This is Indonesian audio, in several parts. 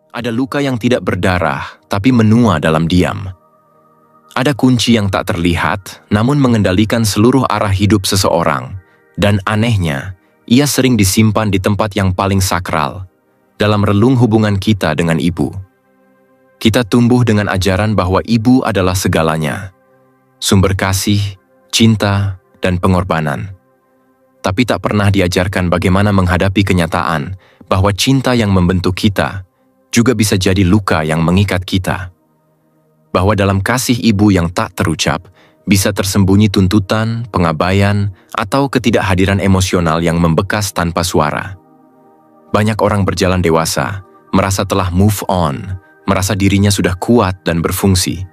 Ada luka yang tidak berdarah, tapi menua dalam diam. Ada kunci yang tak terlihat, namun mengendalikan seluruh arah hidup seseorang. Dan anehnya, ia sering disimpan di tempat yang paling sakral, dalam relung hubungan kita dengan ibu. Kita tumbuh dengan ajaran bahwa ibu adalah segalanya, sumber kasih, cinta, dan pengorbanan. Tapi tak pernah diajarkan bagaimana menghadapi kenyataan bahwa cinta yang membentuk kita juga bisa jadi luka yang mengikat kita. Bahwa dalam kasih ibu yang tak terucap, bisa tersembunyi tuntutan, pengabaian, atau ketidakhadiran emosional yang membekas tanpa suara. Banyak orang berjalan dewasa, merasa telah move on, merasa dirinya sudah kuat dan berfungsi.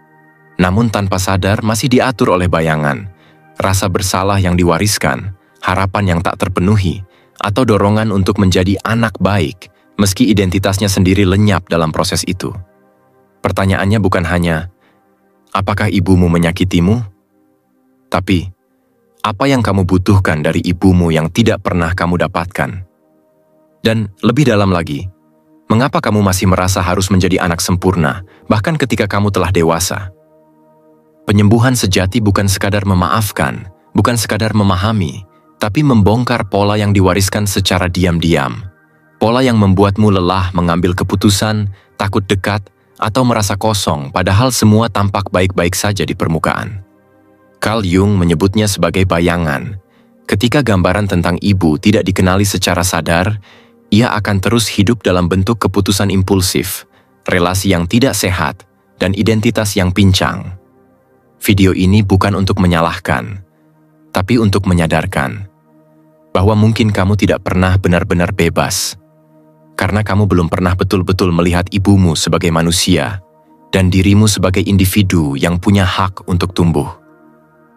Namun tanpa sadar masih diatur oleh bayangan, rasa bersalah yang diwariskan, harapan yang tak terpenuhi, atau dorongan untuk menjadi anak baik, meski identitasnya sendiri lenyap dalam proses itu. Pertanyaannya bukan hanya, apakah ibumu menyakitimu? Tapi, apa yang kamu butuhkan dari ibumu yang tidak pernah kamu dapatkan? Dan lebih dalam lagi, mengapa kamu masih merasa harus menjadi anak sempurna, bahkan ketika kamu telah dewasa? Penyembuhan sejati bukan sekadar memaafkan, bukan sekadar memahami, tapi membongkar pola yang diwariskan secara diam-diam. Pola yang membuatmu lelah mengambil keputusan, takut dekat, atau merasa kosong padahal semua tampak baik-baik saja di permukaan. Carl Jung menyebutnya sebagai bayangan. Ketika gambaran tentang ibu tidak dikenali secara sadar, ia akan terus hidup dalam bentuk keputusan impulsif, relasi yang tidak sehat, dan identitas yang pincang. Video ini bukan untuk menyalahkan, tapi untuk menyadarkan bahwa mungkin kamu tidak pernah benar-benar bebas, karena kamu belum pernah betul-betul melihat ibumu sebagai manusia dan dirimu sebagai individu yang punya hak untuk tumbuh.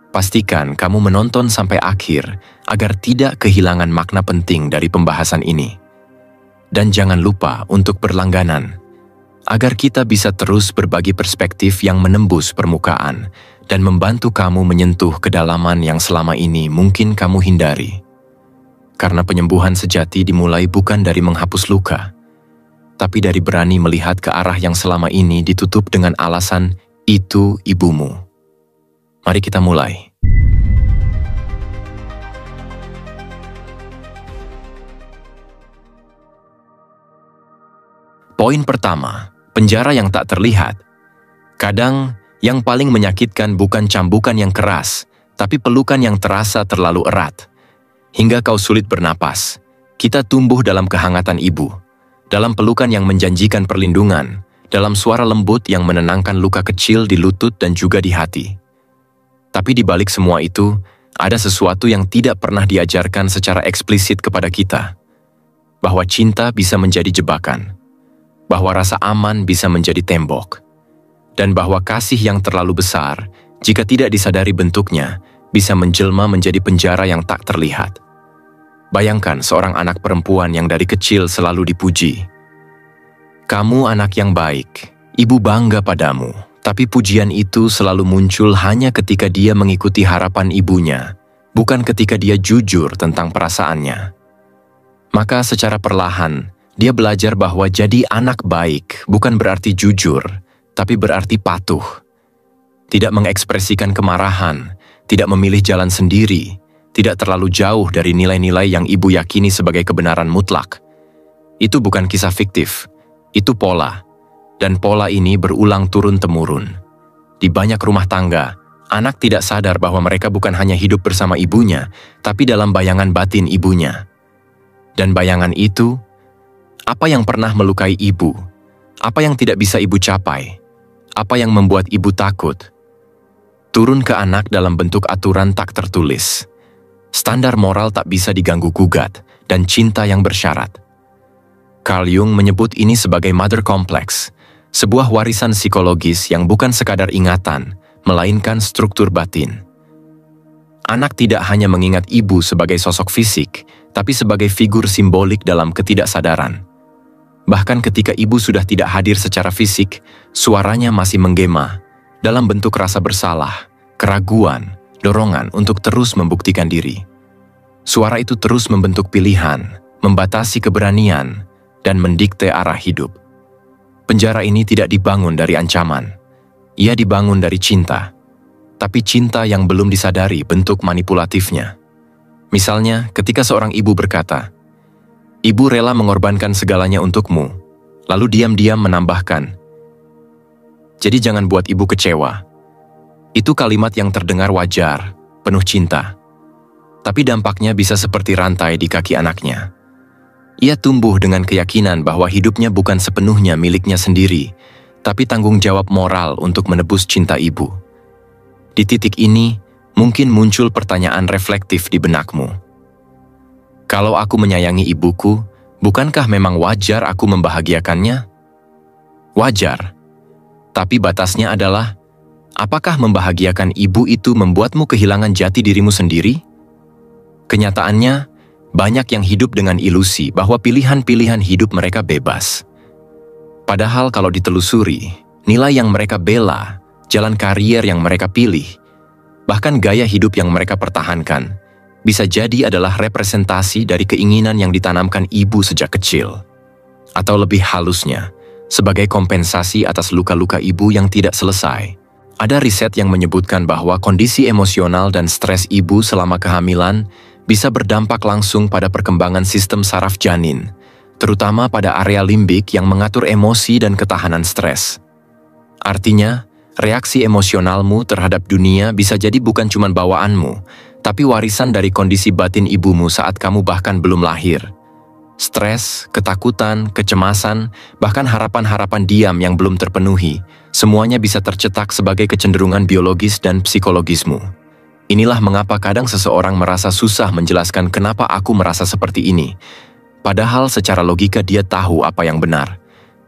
Pastikan kamu menonton sampai akhir agar tidak kehilangan makna penting dari pembahasan ini. Dan jangan lupa untuk berlangganan, agar kita bisa terus berbagi perspektif yang menembus permukaan dan membantu kamu menyentuh kedalaman yang selama ini mungkin kamu hindari. Karena penyembuhan sejati dimulai bukan dari menghapus luka, tapi dari berani melihat ke arah yang selama ini ditutup dengan alasan itu ibumu. Mari kita mulai. Poin pertama, penjara yang tak terlihat. Kadang, yang paling menyakitkan bukan cambukan yang keras, tapi pelukan yang terasa terlalu erat. Hingga kau sulit bernapas, kita tumbuh dalam kehangatan ibu, dalam pelukan yang menjanjikan perlindungan, dalam suara lembut yang menenangkan luka kecil di lutut dan juga di hati. Tapi di balik semua itu, ada sesuatu yang tidak pernah diajarkan secara eksplisit kepada kita. Bahwa cinta bisa menjadi jebakan, bahwa rasa aman bisa menjadi tembok, dan bahwa kasih yang terlalu besar, jika tidak disadari bentuknya, bisa menjelma menjadi penjara yang tak terlihat. Bayangkan seorang anak perempuan yang dari kecil selalu dipuji. Kamu anak yang baik, ibu bangga padamu, tapi pujian itu selalu muncul hanya ketika dia mengikuti harapan ibunya, bukan ketika dia jujur tentang perasaannya. Maka secara perlahan, dia belajar bahwa jadi anak baik bukan berarti jujur, tapi berarti patuh. Tidak mengekspresikan kemarahan, tidak memilih jalan sendiri, tidak terlalu jauh dari nilai-nilai yang ibu yakini sebagai kebenaran mutlak. Itu bukan kisah fiktif, itu pola. Dan pola ini berulang turun-temurun. Di banyak rumah tangga, anak tidak sadar bahwa mereka bukan hanya hidup bersama ibunya, tapi dalam bayangan batin ibunya. Dan bayangan itu, apa yang pernah melukai ibu, apa yang tidak bisa ibu capai, apa yang membuat ibu takut, turun ke anak dalam bentuk aturan tak tertulis. Standar moral tak bisa diganggu-gugat, dan cinta yang bersyarat. Carl Jung menyebut ini sebagai mother complex, sebuah warisan psikologis yang bukan sekadar ingatan, melainkan struktur batin. Anak tidak hanya mengingat ibu sebagai sosok fisik, tapi sebagai figur simbolik dalam ketidaksadaran. Bahkan ketika ibu sudah tidak hadir secara fisik, suaranya masih menggema, dalam bentuk rasa bersalah, keraguan, dorongan untuk terus membuktikan diri. Suara itu terus membentuk pilihan, membatasi keberanian, dan mendikte arah hidup. Penjara ini tidak dibangun dari ancaman. Ia dibangun dari cinta. Tapi cinta yang belum disadari bentuk manipulatifnya. Misalnya, ketika seorang ibu berkata, "Ibu rela mengorbankan segalanya untukmu," lalu diam-diam menambahkan, "Jadi jangan buat ibu kecewa." Itu kalimat yang terdengar wajar, penuh cinta. Tapi dampaknya bisa seperti rantai di kaki anaknya. Ia tumbuh dengan keyakinan bahwa hidupnya bukan sepenuhnya miliknya sendiri, tapi tanggung jawab moral untuk menebus cinta ibu. Di titik ini, mungkin muncul pertanyaan reflektif di benakmu. Kalau aku menyayangi ibuku, bukankah memang wajar aku membahagiakannya? Wajar. Tapi batasnya adalah, apakah membahagiakan ibu itu membuatmu kehilangan jati dirimu sendiri? Kenyataannya, banyak yang hidup dengan ilusi bahwa pilihan-pilihan hidup mereka bebas. Padahal kalau ditelusuri, nilai yang mereka bela, jalan karier yang mereka pilih, bahkan gaya hidup yang mereka pertahankan, bisa jadi adalah representasi dari keinginan yang ditanamkan ibu sejak kecil. Atau lebih halusnya, sebagai kompensasi atas luka-luka ibu yang tidak selesai. Ada riset yang menyebutkan bahwa kondisi emosional dan stres ibu selama kehamilan bisa berdampak langsung pada perkembangan sistem saraf janin, terutama pada area limbik yang mengatur emosi dan ketahanan stres. Artinya, reaksi emosionalmu terhadap dunia bisa jadi bukan cuma bawaanmu, tapi warisan dari kondisi batin ibumu saat kamu bahkan belum lahir. Stres, ketakutan, kecemasan, bahkan harapan-harapan diam yang belum terpenuhi, semuanya bisa tercetak sebagai kecenderungan biologis dan psikologismu. Inilah mengapa kadang seseorang merasa susah menjelaskan kenapa aku merasa seperti ini. Padahal secara logika dia tahu apa yang benar.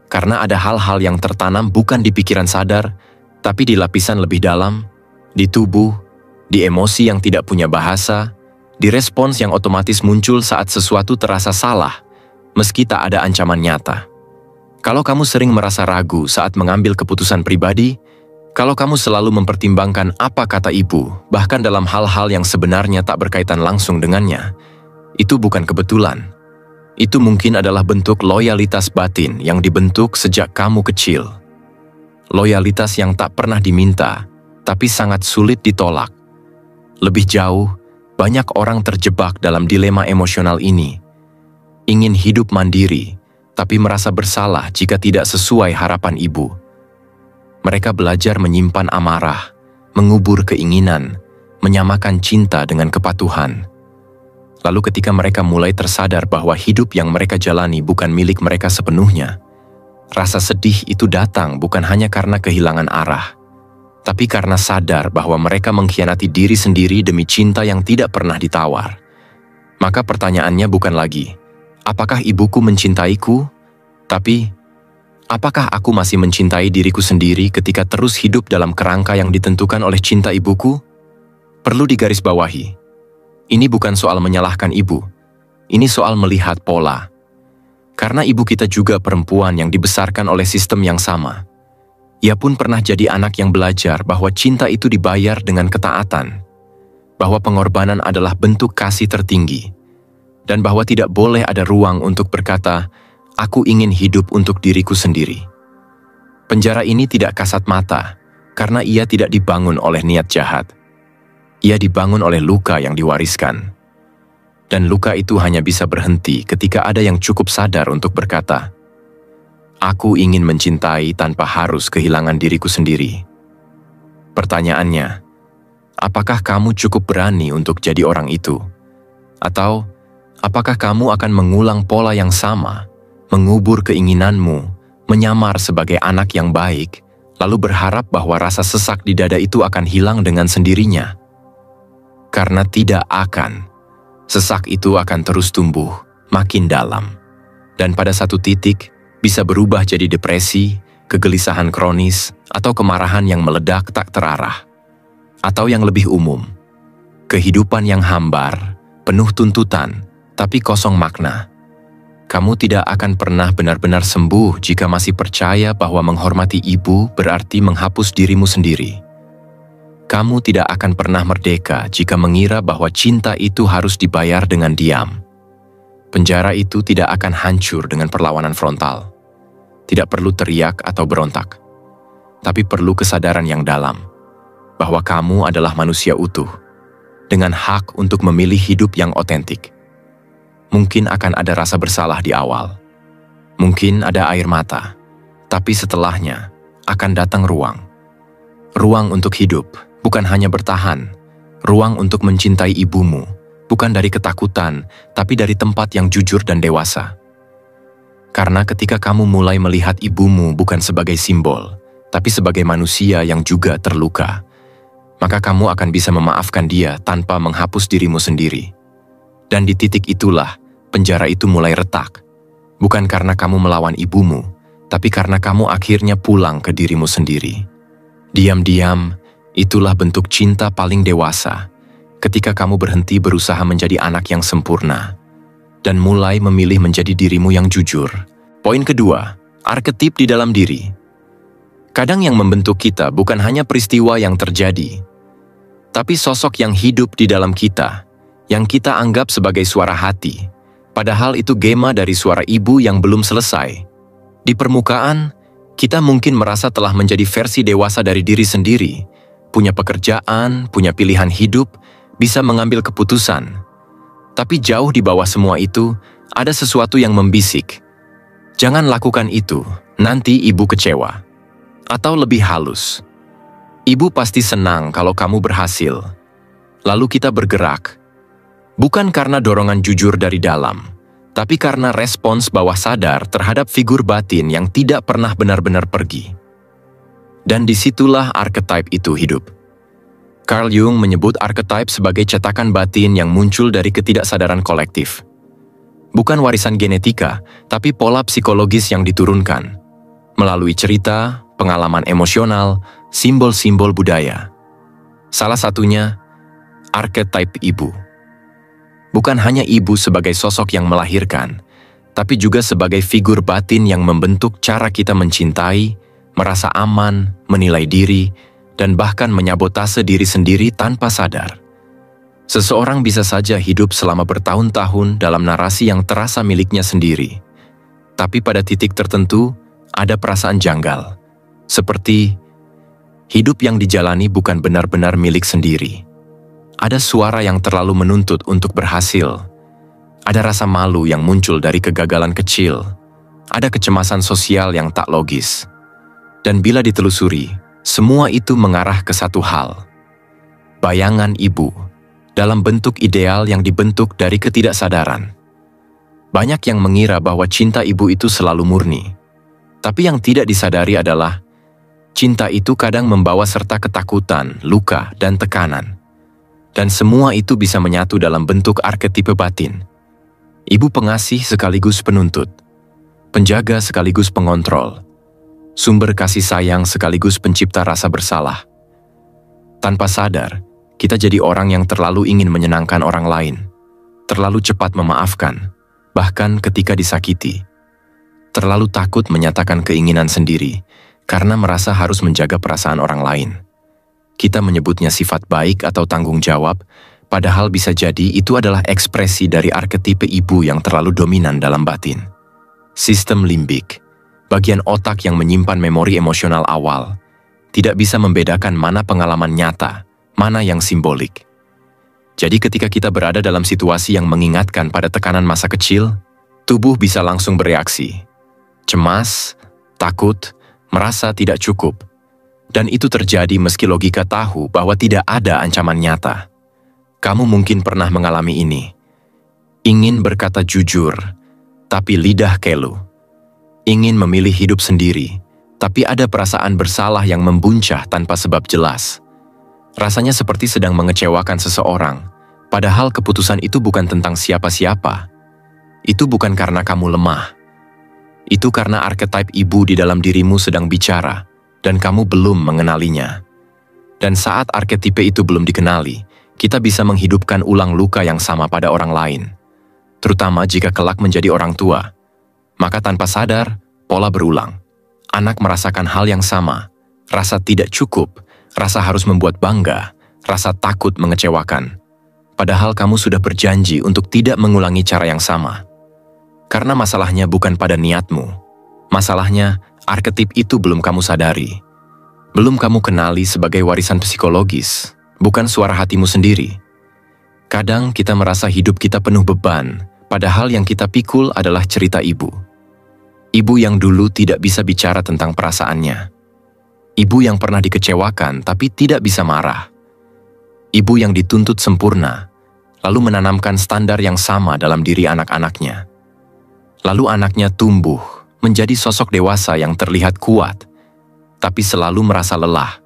Karena ada hal-hal yang tertanam bukan di pikiran sadar, tapi di lapisan lebih dalam, di tubuh, di emosi yang tidak punya bahasa, di respons yang otomatis muncul saat sesuatu terasa salah, meski tak ada ancaman nyata. Kalau kamu sering merasa ragu saat mengambil keputusan pribadi, kalau kamu selalu mempertimbangkan apa kata ibu, bahkan dalam hal-hal yang sebenarnya tak berkaitan langsung dengannya, itu bukan kebetulan. Itu mungkin adalah bentuk loyalitas batin yang dibentuk sejak kamu kecil. Loyalitas yang tak pernah diminta, tapi sangat sulit ditolak. Lebih jauh, banyak orang terjebak dalam dilema emosional ini. Ingin hidup mandiri, tapi merasa bersalah jika tidak sesuai harapan ibu. Mereka belajar menyimpan amarah, mengubur keinginan, menyamakan cinta dengan kepatuhan. Lalu ketika mereka mulai tersadar bahwa hidup yang mereka jalani bukan milik mereka sepenuhnya, rasa sedih itu datang bukan hanya karena kehilangan arah, tapi karena sadar bahwa mereka mengkhianati diri sendiri demi cinta yang tidak pernah ditawar. Maka pertanyaannya bukan lagi, apakah ibuku mencintaiku? Tapi, apakah aku masih mencintai diriku sendiri ketika terus hidup dalam kerangka yang ditentukan oleh cinta ibuku? Perlu digarisbawahi, ini bukan soal menyalahkan ibu, ini soal melihat pola. Karena ibu kita juga perempuan yang dibesarkan oleh sistem yang sama. Ia pun pernah jadi anak yang belajar bahwa cinta itu dibayar dengan ketaatan, bahwa pengorbanan adalah bentuk kasih tertinggi, dan bahwa tidak boleh ada ruang untuk berkata, "Aku ingin hidup untuk diriku sendiri." Penjara ini tidak kasat mata, karena ia tidak dibangun oleh niat jahat. Ia dibangun oleh luka yang diwariskan. Dan luka itu hanya bisa berhenti ketika ada yang cukup sadar untuk berkata, "Aku ingin mencintai tanpa harus kehilangan diriku sendiri." Pertanyaannya, apakah kamu cukup berani untuk jadi orang itu? Atau, apakah kamu akan mengulang pola yang sama, mengubur keinginanmu, menyamar sebagai anak yang baik, lalu berharap bahwa rasa sesak di dada itu akan hilang dengan sendirinya? Karena tidak akan. Sesak itu akan terus tumbuh, makin dalam. Dan pada satu titik, bisa berubah jadi depresi, kegelisahan kronis, atau kemarahan yang meledak tak terarah. Atau yang lebih umum, kehidupan yang hambar, penuh tuntutan, tapi kosong makna. Kamu tidak akan pernah benar-benar sembuh jika masih percaya bahwa menghormati ibu berarti menghapus dirimu sendiri. Kamu tidak akan pernah merdeka jika mengira bahwa cinta itu harus dibayar dengan diam. Penjara itu tidak akan hancur dengan perlawanan frontal. tidak perlu teriak atau berontak. Tapi perlu kesadaran yang dalam, bahwa kamu adalah manusia utuh, dengan hak untuk memilih hidup yang otentik. Mungkin akan ada rasa bersalah di awal, mungkin ada air mata, tapi setelahnya akan datang ruang. Ruang untuk hidup, bukan hanya bertahan. Ruang untuk mencintai ibumu, bukan dari ketakutan, tapi dari tempat yang jujur dan dewasa. Karena ketika kamu mulai melihat ibumu bukan sebagai simbol, tapi sebagai manusia yang juga terluka, maka kamu akan bisa memaafkan dia tanpa menghapus dirimu sendiri. Dan di titik itulah, penjara itu mulai retak. Bukan karena kamu melawan ibumu, tapi karena kamu akhirnya pulang ke dirimu sendiri. Diam-diam, itulah bentuk cinta paling dewasa, ketika kamu berhenti berusaha menjadi anak yang sempurna, dan mulai memilih menjadi dirimu yang jujur. Poin kedua, arketip di dalam diri. Kadang yang membentuk kita bukan hanya peristiwa yang terjadi, tapi sosok yang hidup di dalam kita, yang kita anggap sebagai suara hati, padahal itu gema dari suara ibu yang belum selesai. Di permukaan, kita mungkin merasa telah menjadi versi dewasa dari diri sendiri, punya pekerjaan, punya pilihan hidup, bisa mengambil keputusan. Tapi jauh di bawah semua itu, ada sesuatu yang membisik. Jangan lakukan itu, nanti ibu kecewa. Atau lebih halus, ibu pasti senang kalau kamu berhasil. Lalu kita bergerak, bukan karena dorongan jujur dari dalam, tapi karena respons bawah sadar terhadap figur batin yang tidak pernah benar-benar pergi. Dan disitulah archetype itu hidup. Carl Jung menyebut archetype sebagai cetakan batin yang muncul dari ketidaksadaran kolektif. Bukan warisan genetika, tapi pola psikologis yang diturunkan melalui cerita, pengalaman emosional, simbol-simbol budaya. Salah satunya, archetype ibu. Bukan hanya ibu sebagai sosok yang melahirkan, tapi juga sebagai figur batin yang membentuk cara kita mencintai, merasa aman, menilai diri, dan bahkan menyabotase diri sendiri tanpa sadar. Seseorang bisa saja hidup selama bertahun-tahun dalam narasi yang terasa miliknya sendiri. Tapi pada titik tertentu, ada perasaan janggal. Seperti, hidup yang dijalani bukan benar-benar milik sendiri. Ada suara yang terlalu menuntut untuk berhasil. Ada rasa malu yang muncul dari kegagalan kecil. Ada kecemasan sosial yang tak logis. Dan bila ditelusuri, semua itu mengarah ke satu hal. Bayangan ibu, dalam bentuk ideal yang dibentuk dari ketidaksadaran. Banyak yang mengira bahwa cinta ibu itu selalu murni. Tapi yang tidak disadari adalah, cinta itu kadang membawa serta ketakutan, luka, dan tekanan. Dan semua itu bisa menyatu dalam bentuk arketipe batin. Ibu pengasih sekaligus penuntut, penjaga sekaligus pengontrol, sumber kasih sayang sekaligus pencipta rasa bersalah. Tanpa sadar, kita jadi orang yang terlalu ingin menyenangkan orang lain, terlalu cepat memaafkan, bahkan ketika disakiti. Terlalu takut menyatakan keinginan sendiri, karena merasa harus menjaga perasaan orang lain. Kita menyebutnya sifat baik atau tanggung jawab, padahal bisa jadi itu adalah ekspresi dari arketipe ibu yang terlalu dominan dalam batin. Sistem limbik, bagian otak yang menyimpan memori emosional awal, tidak bisa membedakan mana pengalaman nyata, mana yang simbolik. Jadi ketika kita berada dalam situasi yang mengingatkan pada tekanan masa kecil, tubuh bisa langsung bereaksi. Cemas, takut, merasa tidak cukup. Dan itu terjadi meski logika tahu bahwa tidak ada ancaman nyata. Kamu mungkin pernah mengalami ini. Ingin berkata jujur, tapi lidah kelu. Ingin memilih hidup sendiri, tapi ada perasaan bersalah yang membuncah tanpa sebab jelas. Rasanya seperti sedang mengecewakan seseorang, padahal keputusan itu bukan tentang siapa-siapa. Itu bukan karena kamu lemah. Itu karena archetype ibu di dalam dirimu sedang bicara, dan kamu belum mengenalinya. Dan saat arketipe itu belum dikenali, kita bisa menghidupkan ulang luka yang sama pada orang lain. Terutama jika kelak menjadi orang tua. Maka tanpa sadar, pola berulang. Anak merasakan hal yang sama, rasa tidak cukup, rasa harus membuat bangga, rasa takut mengecewakan. Padahal kamu sudah berjanji untuk tidak mengulangi cara yang sama. Karena masalahnya bukan pada niatmu, Masalahnya, arketip itu belum kamu sadari. Belum kamu kenali sebagai warisan psikologis, bukan suara hatimu sendiri. Kadang kita merasa hidup kita penuh beban, padahal yang kita pikul adalah cerita ibu. Ibu yang dulu tidak bisa bicara tentang perasaannya. Ibu yang pernah dikecewakan tapi tidak bisa marah. Ibu yang dituntut sempurna, lalu menanamkan standar yang sama dalam diri anak-anaknya. Lalu anaknya tumbuh menjadi sosok dewasa yang terlihat kuat, tapi selalu merasa lelah.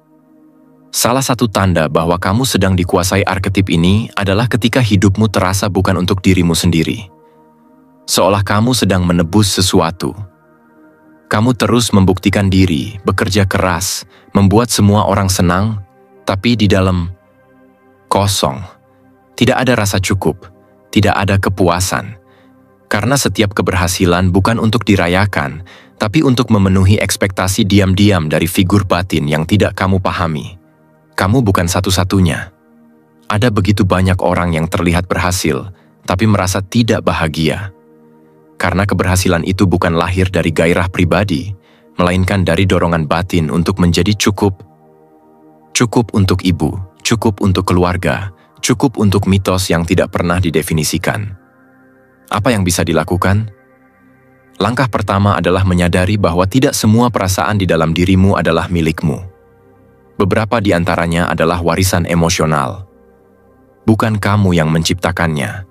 Salah satu tanda bahwa kamu sedang dikuasai arketip ini adalah ketika hidupmu terasa bukan untuk dirimu sendiri. Seolah kamu sedang menebus sesuatu. Kamu terus membuktikan diri, bekerja keras, membuat semua orang senang, tapi di dalam kosong. Tidak ada rasa cukup, tidak ada kepuasan. Karena setiap keberhasilan bukan untuk dirayakan, tapi untuk memenuhi ekspektasi diam-diam dari figur batin yang tidak kamu pahami. Kamu bukan satu-satunya. Ada begitu banyak orang yang terlihat berhasil, tapi merasa tidak bahagia. Karena keberhasilan itu bukan lahir dari gairah pribadi, melainkan dari dorongan batin untuk menjadi cukup. Cukup untuk ibu, cukup untuk keluarga, cukup untuk mitos yang tidak pernah didefinisikan. Apa yang bisa dilakukan? Langkah pertama adalah menyadari bahwa tidak semua perasaan di dalam dirimu adalah milikmu. Beberapa di antaranya adalah warisan emosional. Bukan kamu yang menciptakannya,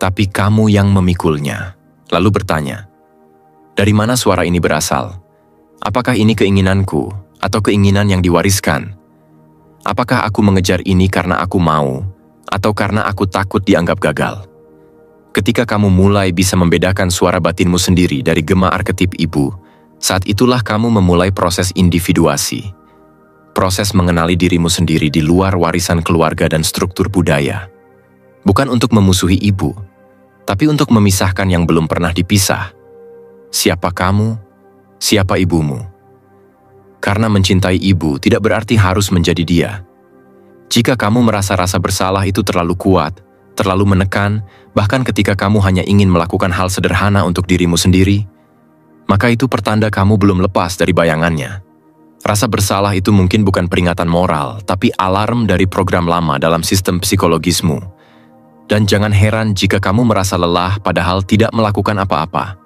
tapi kamu yang memikulnya. Lalu bertanya, dari mana suara ini berasal? Apakah ini keinginanku atau keinginan yang diwariskan? Apakah aku mengejar ini karena aku mau atau karena aku takut dianggap gagal? Ketika kamu mulai bisa membedakan suara batinmu sendiri dari gema arketip ibu, saat itulah kamu memulai proses individuasi. Proses mengenali dirimu sendiri di luar warisan keluarga dan struktur budaya. Bukan untuk memusuhi ibu, tapi untuk memisahkan yang belum pernah dipisah. Siapa kamu? Siapa ibumu? Karena mencintai ibu tidak berarti harus menjadi dia. Jika kamu merasa rasa bersalah itu terlalu kuat, terlalu menekan, bahkan ketika kamu hanya ingin melakukan hal sederhana untuk dirimu sendiri, maka itu pertanda kamu belum lepas dari bayangannya. Rasa bersalah itu mungkin bukan peringatan moral, tapi alarm dari program lama dalam sistem psikologismu. Dan jangan heran jika kamu merasa lelah padahal tidak melakukan apa-apa.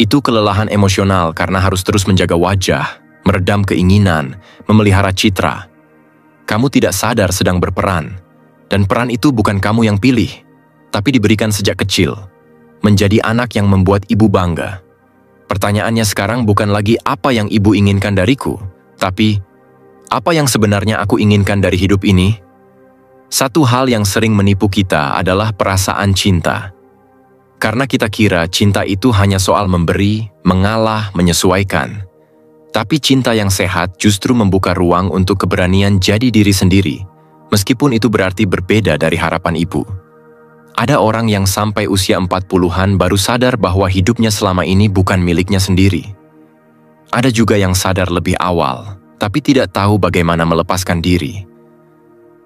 Itu kelelahan emosional karena harus terus menjaga wajah, meredam keinginan, memelihara citra. Kamu tidak sadar sedang berperan. Dan peran itu bukan kamu yang pilih, tapi diberikan sejak kecil. Menjadi anak yang membuat ibu bangga. Pertanyaannya sekarang bukan lagi apa yang ibu inginkan dariku, tapi apa yang sebenarnya aku inginkan dari hidup ini? Satu hal yang sering menipu kita adalah perasaan cinta. Karena kita kira cinta itu hanya soal memberi, mengalah, menyesuaikan. Tapi cinta yang sehat justru membuka ruang untuk keberanian jadi diri sendiri. Meskipun itu berarti berbeda dari harapan ibu. Ada orang yang sampai usia 40-an baru sadar bahwa hidupnya selama ini bukan miliknya sendiri. Ada juga yang sadar lebih awal, tapi tidak tahu bagaimana melepaskan diri.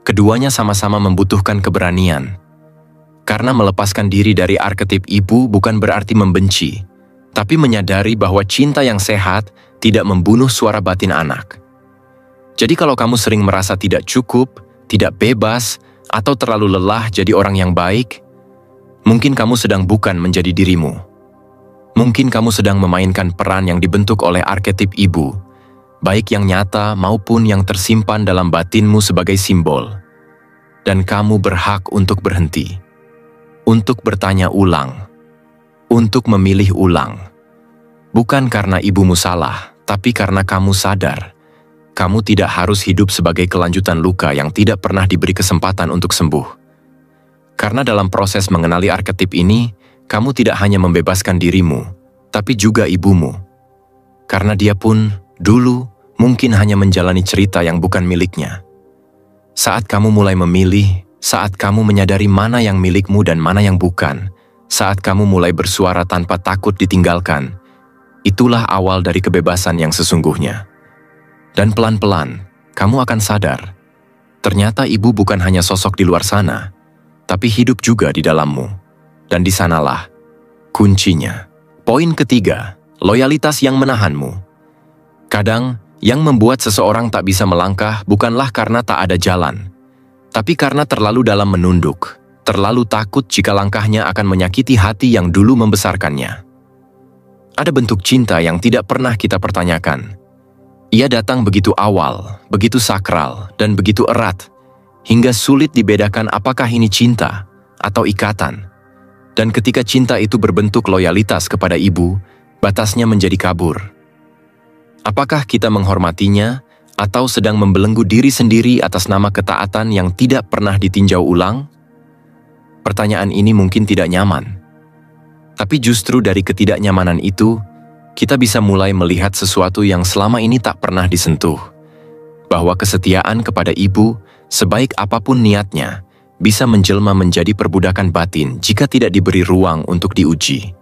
Keduanya sama-sama membutuhkan keberanian. Karena melepaskan diri dari arketip ibu bukan berarti membenci, tapi menyadari bahwa cinta yang sehat tidak membunuh suara batin anak. Jadi kalau kamu sering merasa tidak cukup, tidak bebas, atau terlalu lelah jadi orang yang baik, mungkin kamu sedang bukan menjadi dirimu. Mungkin kamu sedang memainkan peran yang dibentuk oleh arketip ibu, baik yang nyata maupun yang tersimpan dalam batinmu sebagai simbol. Dan kamu berhak untuk berhenti, untuk bertanya ulang, untuk memilih ulang. Bukan karena ibumu salah, tapi karena kamu sadar. Kamu tidak harus hidup sebagai kelanjutan luka yang tidak pernah diberi kesempatan untuk sembuh. Karena dalam proses mengenali arketip ini, kamu tidak hanya membebaskan dirimu, tapi juga ibumu. Karena dia pun, dulu, mungkin hanya menjalani cerita yang bukan miliknya. Saat kamu mulai memilih, saat kamu menyadari mana yang milikmu dan mana yang bukan, saat kamu mulai bersuara tanpa takut ditinggalkan, itulah awal dari kebebasan yang sesungguhnya. Dan pelan-pelan, kamu akan sadar, ternyata ibu bukan hanya sosok di luar sana, tapi hidup juga di dalammu. Dan di sanalah kuncinya. Poin ketiga, loyalitas yang menahanmu. Kadang, yang membuat seseorang tak bisa melangkah bukanlah karena tak ada jalan, tapi karena terlalu dalam menunduk, terlalu takut jika langkahnya akan menyakiti hati yang dulu membesarkannya. Ada bentuk cinta yang tidak pernah kita pertanyakan. Ia datang begitu awal, begitu sakral, dan begitu erat, hingga sulit dibedakan apakah ini cinta atau ikatan. Dan ketika cinta itu berbentuk loyalitas kepada ibu, batasnya menjadi kabur. Apakah kita menghormatinya atau sedang membelenggu diri sendiri atas nama ketaatan yang tidak pernah ditinjau ulang? Pertanyaan ini mungkin tidak nyaman. Tapi justru dari ketidaknyamanan itu, kita bisa mulai melihat sesuatu yang selama ini tak pernah disentuh. Bahwa kesetiaan kepada ibu, sebaik apapun niatnya, bisa menjelma menjadi perbudakan batin jika tidak diberi ruang untuk diuji.